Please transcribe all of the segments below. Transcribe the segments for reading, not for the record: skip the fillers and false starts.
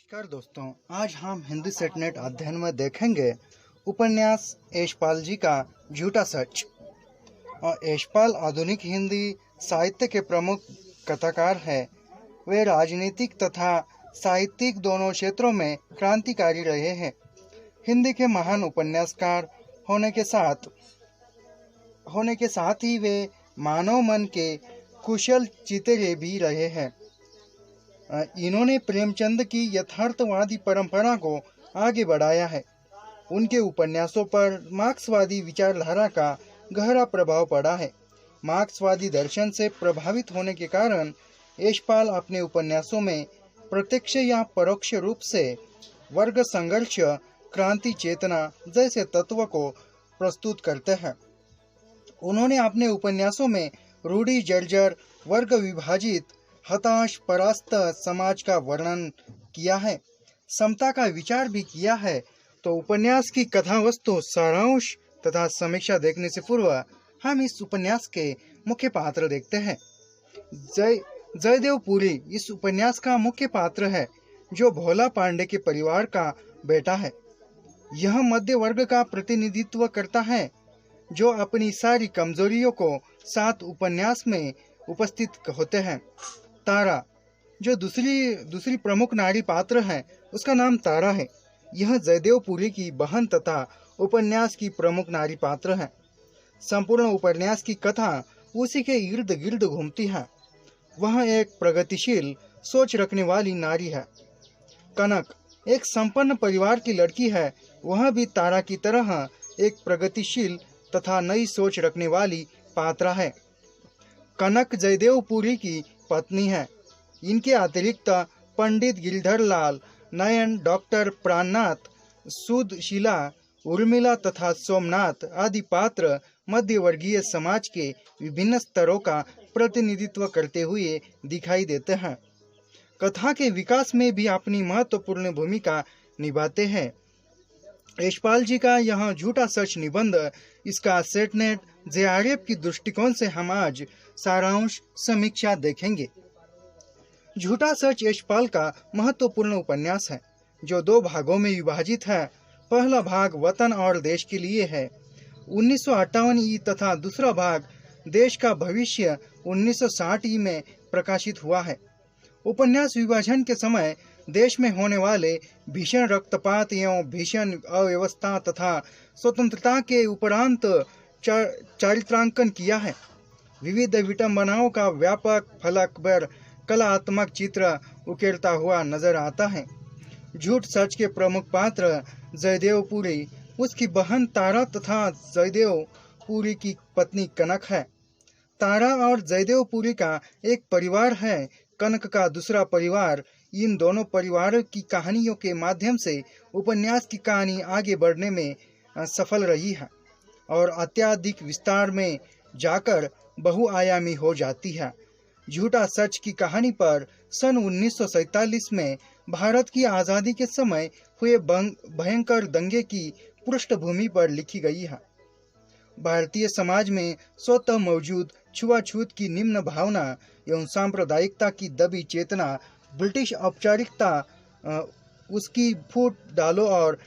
नमस्कार दोस्तों, आज हम हिंदी सेटनेट अध्ययन में देखेंगे उपन्यास यशपाल जी का झूठा सच। और यशपाल आधुनिक हिंदी साहित्य के प्रमुख कथाकार हैं। वे राजनीतिक तथा साहित्यिक दोनों क्षेत्रों में क्रांतिकारी रहे हैं। हिंदी के महान उपन्यासकार होने के साथ ही वे मानव मन के कुशल चितरे भी रहे हैं। इन्होंने प्रेमचंद की यथार्थवादी परंपरा को आगे बढ़ाया है। उनके उपन्यासों पर मार्क्सवादी विचारधारा का गहरा प्रभाव पड़ा है। मार्क्सवादी दर्शन से प्रभावित होने के कारण यशपाल अपने उपन्यासों में प्रत्यक्ष या परोक्ष रूप से वर्ग संघर्ष, क्रांति चेतना जैसे तत्व को प्रस्तुत करते हैं। उन्होंने अपने उपन्यासों में रूढ़ि जर्जर, वर्ग विभाजित, हताश परास्त समाज का वर्णन किया है। समता का विचार भी किया है। तो उपन्यास की कथा वस्तु, सारांश तथा समीक्षा देखने से पूर्व हम इस उपन्यास के मुख्य पात्र देखते हैं। जयदेव पुरी इस उपन्यास का मुख्य पात्र है, जो भोला पांडे के परिवार का बेटा है। यह मध्य वर्ग का प्रतिनिधित्व करता है, जो अपनी सारी कमजोरियों को साथ उपन्यास में उपस्थित होते हैं। तारा, जो दूसरी प्रमुख नारी पात्र है, उसका नाम तारा है। यह जयदेव पुरी की बहन तथा उपन्यास की प्रमुख नारी पात्र है। संपूर्ण उपन्यास की कथा उसी के इर्द गिर्द घूमती है। वह एक प्रगतिशील सोच रखने वाली नारी है। कनक एक संपन्न परिवार की लड़की है। वह भी तारा की तरह एक प्रगतिशील तथा नई सोच रखने वाली पात्र है। कनक जयदेव पुरी की पत्नी है। इनके अतिरिक्त पंडित गिरधर लाल, नयन, डॉक्टर प्राणनाथ, सुधशीला, उर्मिला तथा सोमनाथ आदि पात्र मध्यवर्गीय समाज के विभिन्न स्तरों का प्रतिनिधित्व करते हुए दिखाई देते हैं। कथा के विकास में भी अपनी महत्वपूर्ण भूमिका निभाते हैं। यशपाल जी का यह झूठा सच निबंध, इसका सेटनेट जेआरएफ की दृष्टिकोण से हम आज सारांश समीक्षा देखेंगे। झूठा सच यशपाल का महत्वपूर्ण उपन्यास है, जो 2 भागों में विभाजित है। पहला भाग वतन और देश के लिए है, 1958 ई, तथा दूसरा भाग देश का भविष्य 1960 ई में प्रकाशित हुआ है। उपन्यास विभाजन के समय देश में होने वाले भीषण रक्तपात एवं भीषण अव्यवस्था तथा स्वतंत्रता के उपरांत चारित्रांकन किया है। विविध विडंबनाओं का व्यापक फलक पर कलात्मक चित्र उकेरता हुआ नजर आता है। झूठ सच के प्रमुख पात्र जयदेव पुरी, उसकी बहन तारा तथा जयदेव पुरी की पत्नी कनक है। तारा और जयदेव पुरी का एक परिवार है, कनक का दूसरा परिवार। इन दोनों परिवारों की कहानियों के माध्यम से उपन्यास की कहानी आगे बढ़ने में सफल रही है और अत्यधिक विस्तार में जाकर बहुआयामी हो जाती है। झूठा सच की कहानी पर सन 1947 में भारत की आज़ादी के समय हुए भयंकर दंगे की पृष्ठभूमि पर लिखी गई है। भारतीय समाज में स्वतः मौजूद छुआछूत की निम्न भावना एवं सांप्रदायिकता की दबी चेतना, ब्रिटिश औपचारिकता, उसकी फूट डालो और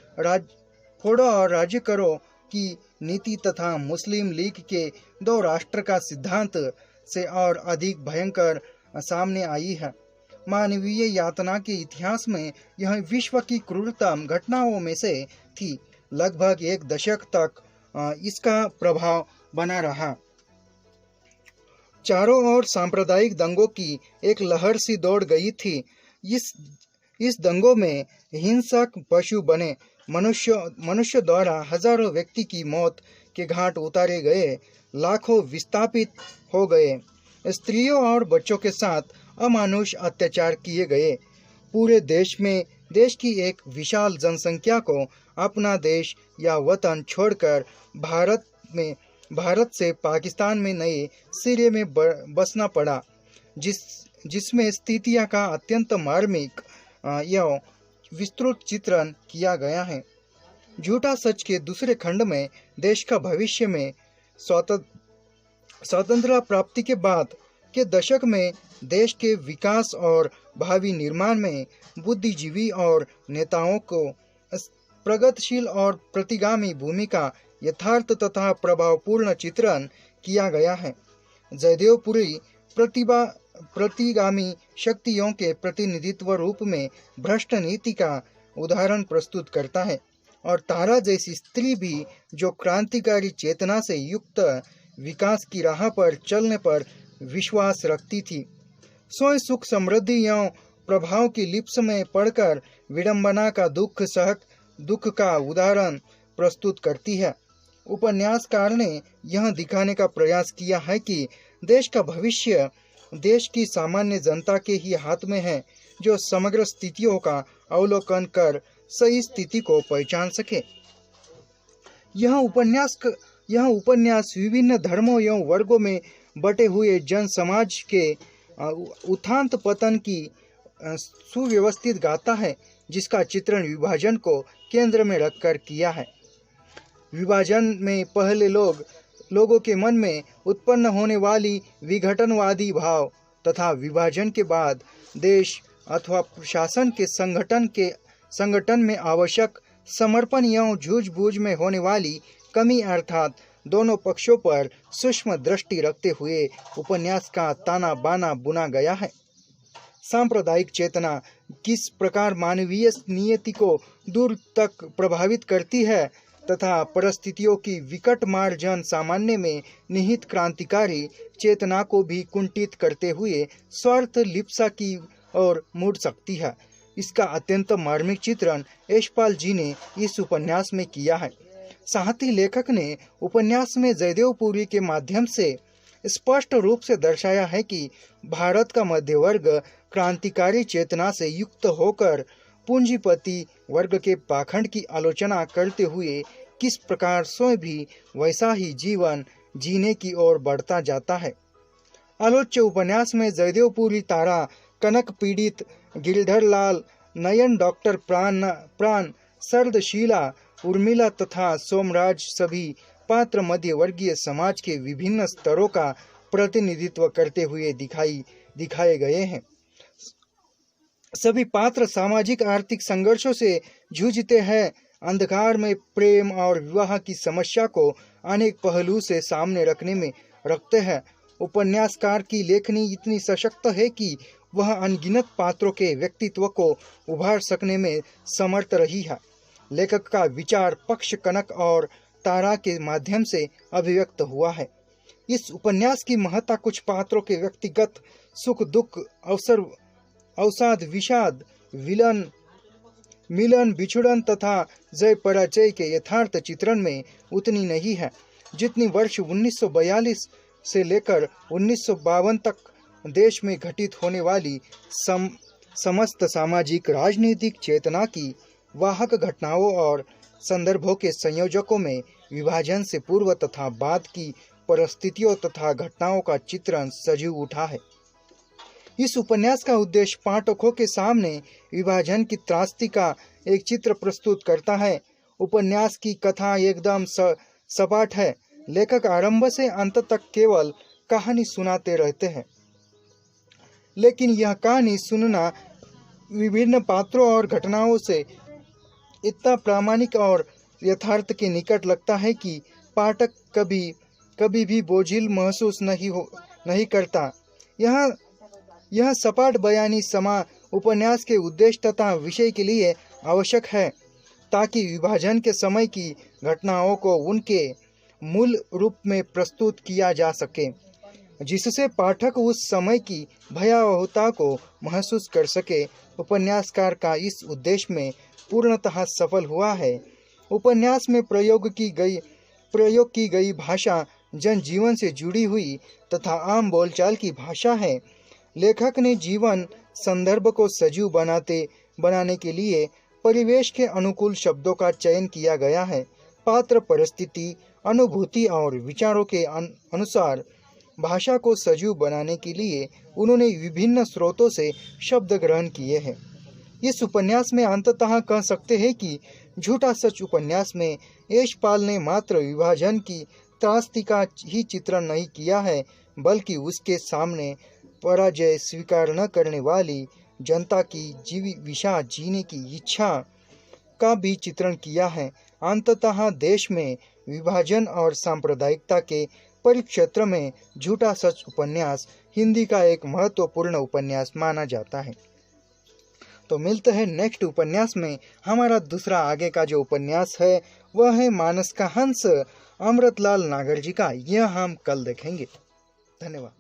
फोड़ो और राज्य करो की नीति तथा मुस्लिम लीग के 2 राष्ट्र का सिद्धांत से और अधिक भयंकर सामने आई है। मानवीय यातना के इतिहास में यह विश्व की क्रूरतम घटनाओं में से थी। लगभग 1 दशक तक इसका प्रभाव बना रहा। चारों ओर सांप्रदायिक दंगों की एक लहर सी दौड़ गई थी। इस दंगों में हिंसक पशु बने मनुष्य द्वारा हजारों व्यक्ति की मौत के घाट उतारे गए, लाखों विस्थापित हो गए, स्त्रियों और बच्चों के साथ अमानुष अत्याचार किए गए। पूरे देश में देश की एक विशाल जनसंख्या को अपना देश या वतन छोड़कर भारत से पाकिस्तान में नए सिरे में बसना पड़ा, जिसमें स्थितियां का अत्यंत मार्मिक एवं विस्तृत चित्रण किया गया है। झूठा सच के दूसरे खंड में देश का भविष्य में स्वतंत्रता प्राप्ति के बाद के दशक में देश के विकास और भावी निर्माण में बुद्धिजीवी और नेताओं को प्रगतिशील और प्रतिगामी भूमिका यथार्थ तथा प्रभावपूर्ण चित्रण किया गया है। जयदेवपुरी प्रतिगामी शक्तियों के प्रतिनिधित्व रूप में भ्रष्ट नीति का उदाहरण प्रस्तुत करता है और तारा जैसी स्त्री भी जो क्रांतिकारी चेतना से युक्त विकास की राह पर चलने पर विश्वास रखती थी, स्वयं सुख समृद्धि एवं प्रभाव की लिप्स में पड़कर विडंबना का दुख का उदाहरण प्रस्तुत करती है। उपन्यासकार ने यह दिखाने का प्रयास किया है कि देश का भविष्य देश की सामान्य जनता के ही हाथ में है, जो समग्र स्थितियों का अवलोकन कर सही स्थिति को पहचान सके। यह उपन्यास विभिन्न धर्मों एवं वर्गों में बटे हुए जन समाज के उत्थान पतन की सुव्यवस्थित गाथा है, जिसका चित्रण विभाजन को केंद्र में रखकर किया है। विभाजन में पहले लोगों के मन में उत्पन्न होने वाली विघटनवादी भाव तथा विभाजन के बाद देश अथवा प्रशासन के संगठन में आवश्यक समर्पण एवं झूझबूझ में होने वाली कमी अर्थात दोनों पक्षों पर सूक्ष्म दृष्टि रखते हुए उपन्यास का ताना बाना बुना गया है। सांप्रदायिक चेतना किस प्रकार मानवीय नियति को दूर तक प्रभावित करती है तथा परिस्थितियों की विकट मार्जन सामान्य में निहित क्रांतिकारी चेतना को भी कुंठित करते हुए स्वार्थ लिप्सा की ओर मुड़ सकती है, इसका अत्यंत मार्मिक चित्रण यशपाल जी ने इस उपन्यास में किया है। साथ ही लेखक ने उपन्यास में जयदेवपुरी के माध्यम से स्पष्ट रूप से दर्शाया है कि भारत का मध्य वर्ग क्रांतिकारी चेतना से युक्त होकर पूंजीपति वर्ग के पाखंड की आलोचना करते हुए किस प्रकार स्वयं भी वैसा ही जीवन जीने की ओर बढ़ता जाता है। आलोच्य उपन्यास में जयदेवपुरी तारा, कनक पीड़ित, गिरधर लाल, नयन, डॉक्टर प्राण, सर्दशीला, उर्मिला तथा सोमराज सभी पात्र मध्य वर्गीय समाज के विभिन्न स्तरों का प्रतिनिधित्व करते हुए दिखाए गए हैं। सभी पात्र सामाजिक आर्थिक संघर्षों से जूझते हैं, अंधकार में प्रेम और विवाह की समस्या को अनेक पहलू से सामने रखते हैं। उपन्यासकार की लेखनी इतनी सशक्त है कि वह अनगिनत पात्रों के व्यक्तित्व को उभार सकने में समर्थ रही है। लेखक का विचार पक्ष कनक और तारा के माध्यम से अभिव्यक्त हुआ है। इस उपन्यास की महत्ता कुछ पात्रों के व्यक्तिगत सुख दुख, अवसाद, विषाद, मिलन, बिछुड़न तथा जय पराजय के यथार्थ चित्रण में उतनी नहीं है जितनी वर्ष 1942 से लेकर 1952 तक देश में घटित होने वाली समस्त सामाजिक राजनीतिक चेतना की वाहक घटनाओं और संदर्भों के संयोजकों में विभाजन से पूर्व तथा बाद की परिस्थितियों तथा घटनाओं का चित्रण सजीव उठा है। इस उपन्यास का उद्देश्य पाठकों के सामने विभाजन की त्रासदी का एक चित्र प्रस्तुत करता है। उपन्यास की कथा एकदम सपाट है। लेखक आरंभ से अंत तक केवल कहानी सुनाते रहते हैं, लेकिन यह कहानी सुनना विभिन्न पात्रों और घटनाओं से इतना प्रामाणिक और यथार्थ के निकट लगता है कि पाठक कभी भी बोझिल महसूस नहीं करता। यह सपाट बयानी समा उपन्यास के उद्देश्य तथा विषय के लिए आवश्यक है, ताकि विभाजन के समय की घटनाओं को उनके मूल रूप में प्रस्तुत किया जा सके, जिससे पाठक उस समय की भयावहता को महसूस कर सके। उपन्यासकार का इस उद्देश्य में पूर्णतः सफल हुआ है। उपन्यास में प्रयोग की गई भाषा जनजीवन से जुड़ी हुई तथा आम बोलचाल की भाषा है। लेखक ने जीवन संदर्भ को सजीव बनाने के लिए परिवेश के अनुकूल शब्दों का चयन किया गया है। पात्र, परिस्थिति, अनुभूति और विचारों के अनुसार भाषा को सजीव बनाने के लिए उन्होंने विभिन्न स्रोतों से शब्द ग्रहण किए हैं। इस उपन्यास में अंततः कह सकते हैं कि झूठा सच उपन्यास में यशपाल ने मात्र विभाजन की त्रासदी का ही चित्रण नहीं किया है, बल्कि उसके सामने पराजय स्वीकार न करने वाली जनता की विशा जीने की इच्छा का भी चित्रण किया है। अंततः देश में विभाजन और सांप्रदायिकता के परिक्षेत्र में झूठा सच उपन्यास हिंदी का एक महत्वपूर्ण उपन्यास माना जाता है। तो मिलते हैं नेक्स्ट उपन्यास में। हमारा दूसरा आगे का जो उपन्यास है वह है मानस का हंस, अमृतलाल नागर जी का। यह हम कल देखेंगे। धन्यवाद।